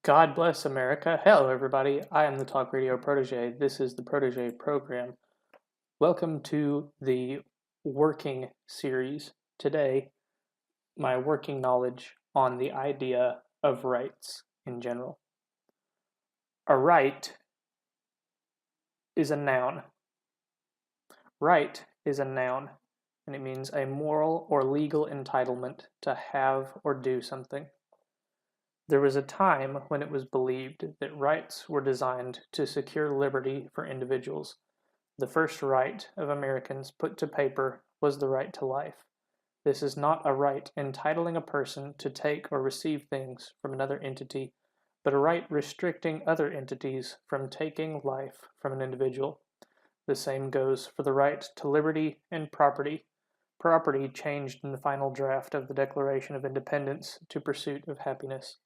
God bless America. Hello, everybody. I am the Talk Radio Protege. This is the Protege program. Welcome to the working series. Today, my working knowledge on the idea of rights in general. A right is a noun. Right is a noun, and it means a moral or legal entitlement to have or do something. There was a time when it was believed that rights were designed to secure liberty for individuals. The first right of Americans put to paper was the right to life. This is not a right entitling a person to take or receive things from another entity, but a right restricting other entities from taking life from an individual. The same goes for the right to liberty and property. Property changed in the final draft of the Declaration of Independence to pursuit of happiness.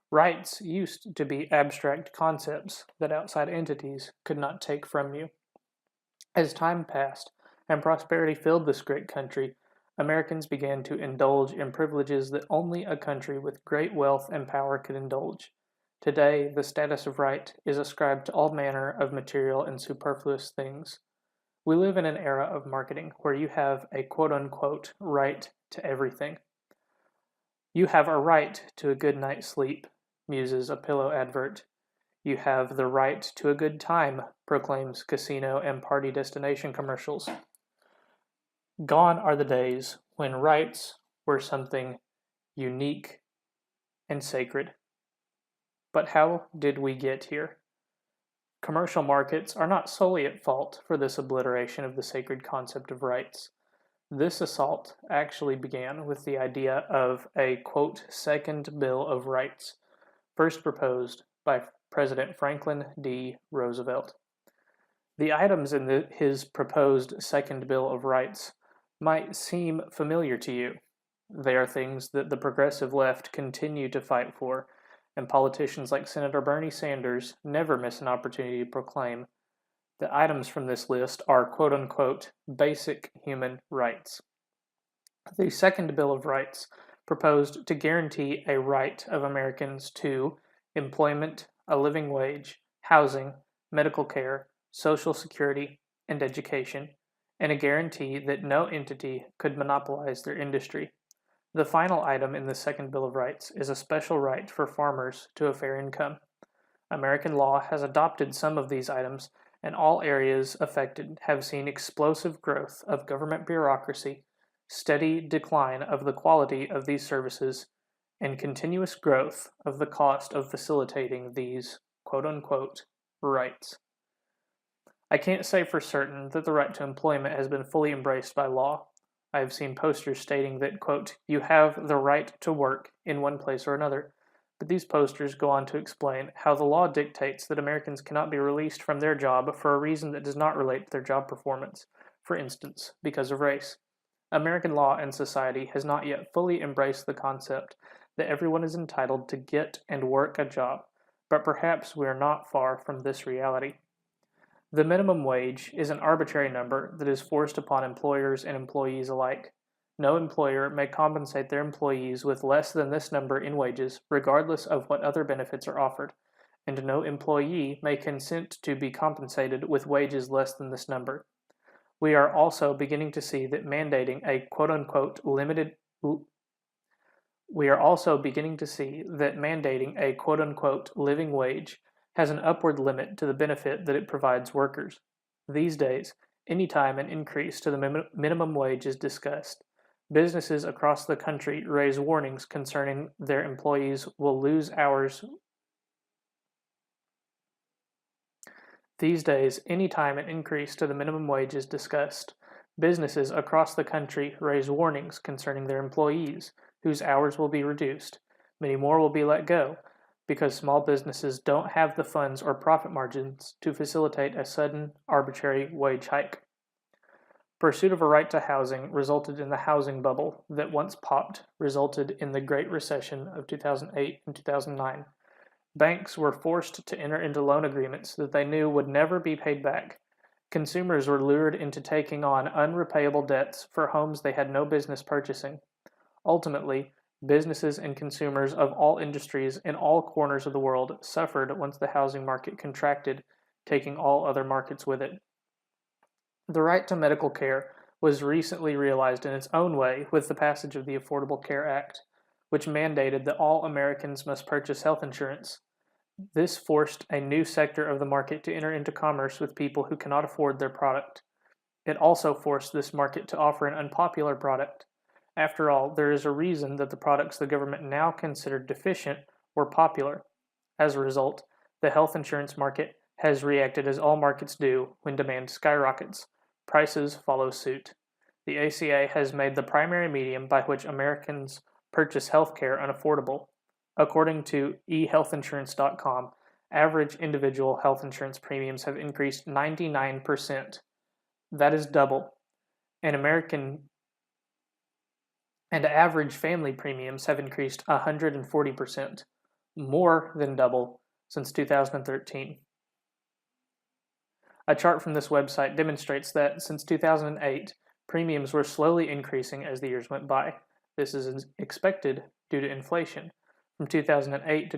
Rights used to be abstract concepts that outside entities could not take from you. As time passed and prosperity filled this great country, Americans began to indulge in privileges that only a country with great wealth and power could indulge. Today, the status of right is ascribed to all manner of material and superfluous things. We live in an era of marketing where you have a quote-unquote right to everything. You have a right to a good night's sleep, muses a pillow advert. You have the right to a good time, proclaims casino and party destination commercials. Gone are the days when rights were something unique and sacred. But how did we get here? Commercial markets are not solely at fault for this obliteration of the sacred concept of rights. This assault actually began with the idea of a, quote, Second Bill of Rights, first proposed by President Franklin D. Roosevelt. The items in his proposed Second Bill of Rights might seem familiar to you. They are things that the progressive left continue to fight for, and politicians like Senator Bernie Sanders never miss an opportunity to proclaim. The items from this list are quote-unquote basic human rights. The Second Bill of Rights proposed to guarantee a right of Americans to employment, a living wage, housing, medical care, social security, and education, and a guarantee that no entity could monopolize their industry. The final item in the Second Bill of Rights is a special right for farmers to a fair income. American law has adopted some of these items, and all areas affected have seen explosive growth of government bureaucracy, steady decline of the quality of these services, and continuous growth of the cost of facilitating these quote-unquote rights. I can't say for certain that the right to employment has been fully embraced by law. I have seen posters stating that, quote, you have the right to work in one place or another, but these posters go on to explain how the law dictates that Americans cannot be released from their job for a reason that does not relate to their job performance, for instance, because of race. American law and society has not yet fully embraced the concept that everyone is entitled to get and work a job, but perhaps we are not far from this reality. The minimum wage is an arbitrary number that is forced upon employers and employees alike. No employer may compensate their employees with less than this number in wages, regardless of what other benefits are offered, and no employee may consent to be compensated with wages less than this number. We are also beginning to see that mandating a quote-unquote living wage has an upward limit to the benefit that it provides workers. These days, any time an increase to the minimum wage is discussed, businesses across the country raise warnings concerning their employees will lose hours. These days, any time an increase to the minimum wage is discussed, businesses across the country raise warnings concerning their employees, whose hours will be reduced. Many more will be let go, because small businesses don't have the funds or profit margins to facilitate a sudden, arbitrary wage hike. Pursuit of a right to housing resulted in the housing bubble that once popped resulted in the Great Recession of 2008 and 2009. Banks were forced to enter into loan agreements that they knew would never be paid back. Consumers were lured into taking on unrepayable debts for homes they had no business purchasing. Ultimately, Businesses and consumers of all industries in all corners of the world suffered once the housing market contracted, taking all other markets with it. The right to medical care was recently realized in its own way with the passage of the Affordable Care Act, which mandated that all Americans must purchase health insurance. This forced a new sector of the market to enter into commerce with people who cannot afford their product. It also forced this market to offer an unpopular product. After all, there is a reason that the products the government now considered deficient were popular. As a result, the health insurance market has reacted as all markets do when demand skyrockets. Prices follow suit. The ACA has made the primary medium by which Americans purchase health care unaffordable. According to ehealthinsurance.com, average individual health insurance premiums have increased 99%. That is double. And average family premiums have increased 140%, more than double since 2013. A chart from this website demonstrates that since 2008, premiums were slowly increasing as the years went by. This is expected due to inflation. From 2008 to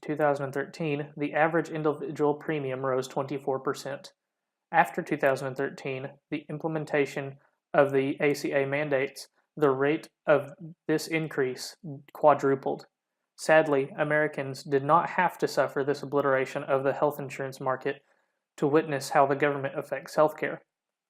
2013, the average individual premium rose 24%. After 2013, the implementation of the ACA mandates, the rate of this increase quadrupled. Sadly, Americans did not have to suffer this obliteration of the health insurance market to witness how the government affects healthcare.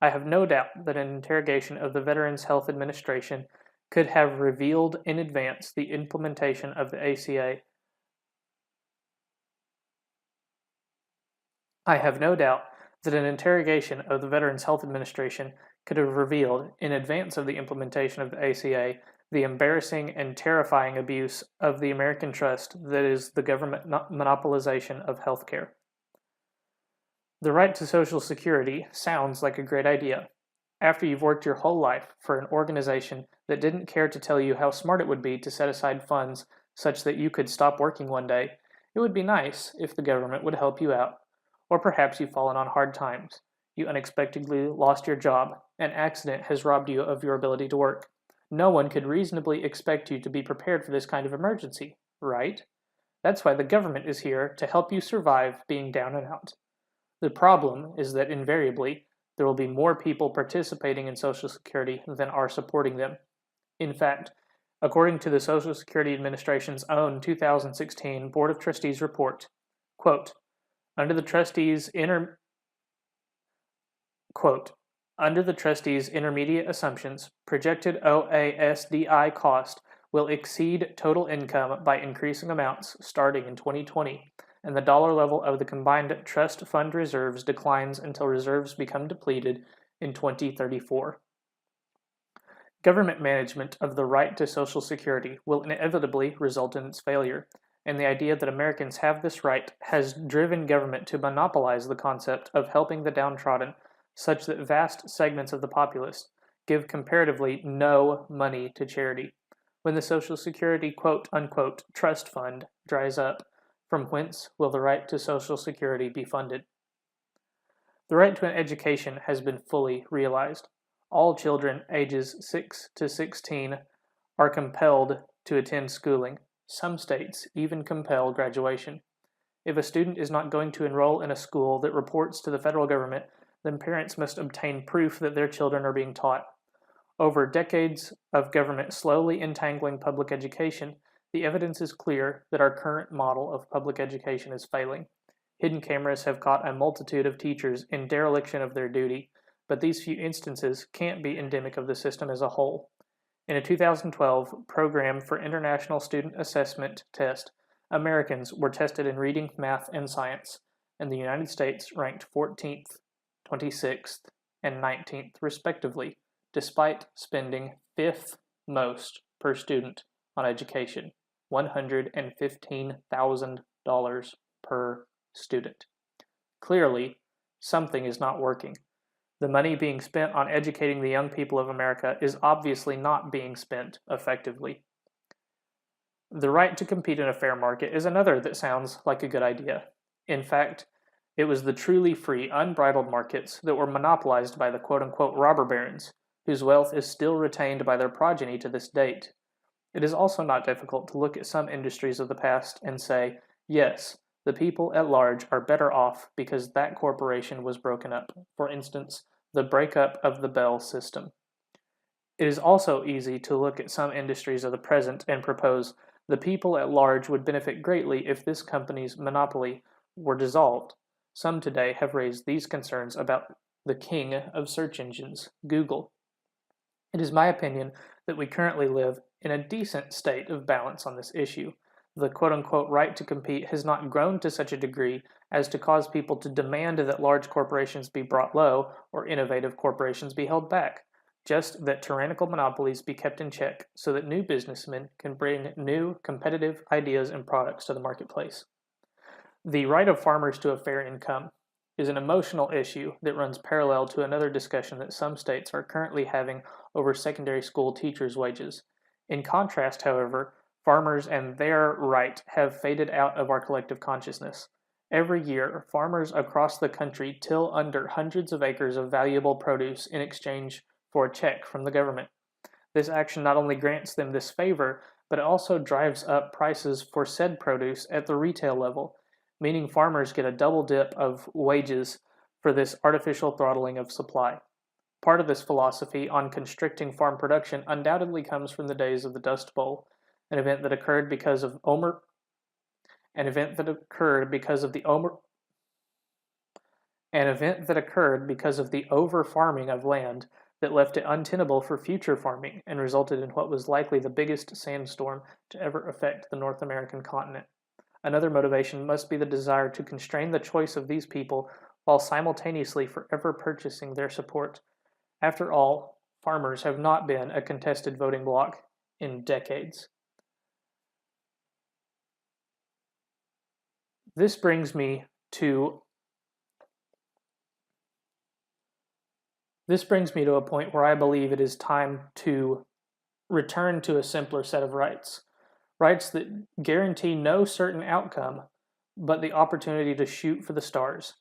I have no doubt that an interrogation of the Veterans Health Administration could have revealed in advance the implementation of the ACA. I have no doubt that an interrogation of the Veterans Health Administration could have revealed, in advance of the implementation of the ACA, the embarrassing and terrifying abuse of the American trust that is the government monopolization of healthcare. The right to Social Security sounds like a great idea. After you've worked your whole life for an organization that didn't care to tell you how smart it would be to set aside funds such that you could stop working one day, it would be nice if the government would help you out. Or perhaps you've fallen on hard times. You unexpectedly lost your job. An accident has robbed you of your ability to work. No one could reasonably expect you to be prepared for this kind of emergency, right? That's why the government is here to help you survive being down and out. The problem is that invariably, there will be more people participating in Social Security than are supporting them. In fact, according to the Social Security Administration's own 2016 Board of Trustees report, quote, under the trustees' intermediate assumptions, projected OASDI cost will exceed total income by increasing amounts starting in 2020, and the dollar level of the combined trust fund reserves declines until reserves become depleted in 2034. Government management of the right to Social Security will inevitably result in its failure, and the idea that Americans have this right has driven government to monopolize the concept of helping the downtrodden, such that vast segments of the populace give comparatively no money to charity. When the Social Security quote-unquote trust fund dries up, from whence will the right to Social Security be funded? The right to an education has been fully realized. All children ages 6 to 16 are compelled to attend schooling. Some states even compel graduation. If a student is not going to enroll in a school that reports to the federal government, then parents must obtain proof that their children are being taught. Over decades of government slowly entangling public education, the evidence is clear that our current model of public education is failing. Hidden cameras have caught a multitude of teachers in dereliction of their duty, but these few instances can't be endemic of the system as a whole. In a 2012 Program for International Student Assessment test, Americans were tested in reading, math, and science, and the United States ranked 14th, 26th, and 19th, respectively, despite spending 5th most per student on education, $115,000 per student. Clearly, something is not working. The money being spent on educating the young people of America is obviously not being spent effectively. The right to compete in a fair market is another that sounds like a good idea. In fact, it was the truly free, unbridled markets that were monopolized by the quote-unquote robber barons whose wealth is still retained by their progeny to this date. It is also not difficult to look at some industries of the past and say, yes, the people at large are better off because that corporation was broken up. For instance, the breakup of the Bell system. It is also easy to look at some industries of the present and propose the people at large would benefit greatly if this company's monopoly were dissolved. Some today have raised these concerns about the king of search engines, Google. It is my opinion that we currently live in a decent state of balance on this issue. The quote-unquote right to compete has not grown to such a degree as to cause people to demand that large corporations be brought low or innovative corporations be held back, just that tyrannical monopolies be kept in check so that new businessmen can bring new, competitive ideas and products to the marketplace. The right of farmers to a fair income is an emotional issue that runs parallel to another discussion that some states are currently having over secondary school teachers' wages. In contrast, however, farmers and their right have faded out of our collective consciousness. Every year, farmers across the country till under hundreds of acres of valuable produce in exchange for a check from the government. This action not only grants them this favor, but it also drives up prices for said produce at the retail level, meaning farmers get a double dip of wages for this artificial throttling of supply. Part of this philosophy on constricting farm production undoubtedly comes from the days of the Dust Bowl, an event that occurred because of the over-farming of land that left it untenable for future farming and resulted in what was likely the biggest sandstorm to ever affect the North American continent. Another motivation must be the desire to constrain the choice of these people while simultaneously forever purchasing their support. After all, farmers have not been a contested voting bloc in decades. This brings me to a point where I believe it is time to return to a simpler set of rights. Rights that guarantee no certain outcome, but the opportunity to shoot for the stars.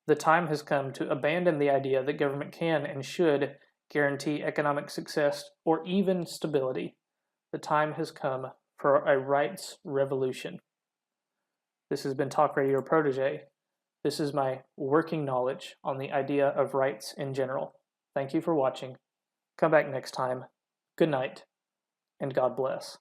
The time has come to abandon the idea that government can and should guarantee economic success or even stability. The time has come for a rights revolution. This has been Talk Radio Protege. This is my working knowledge on the idea of rights in general. Thank you for watching. Come back next time. Good night, and God bless.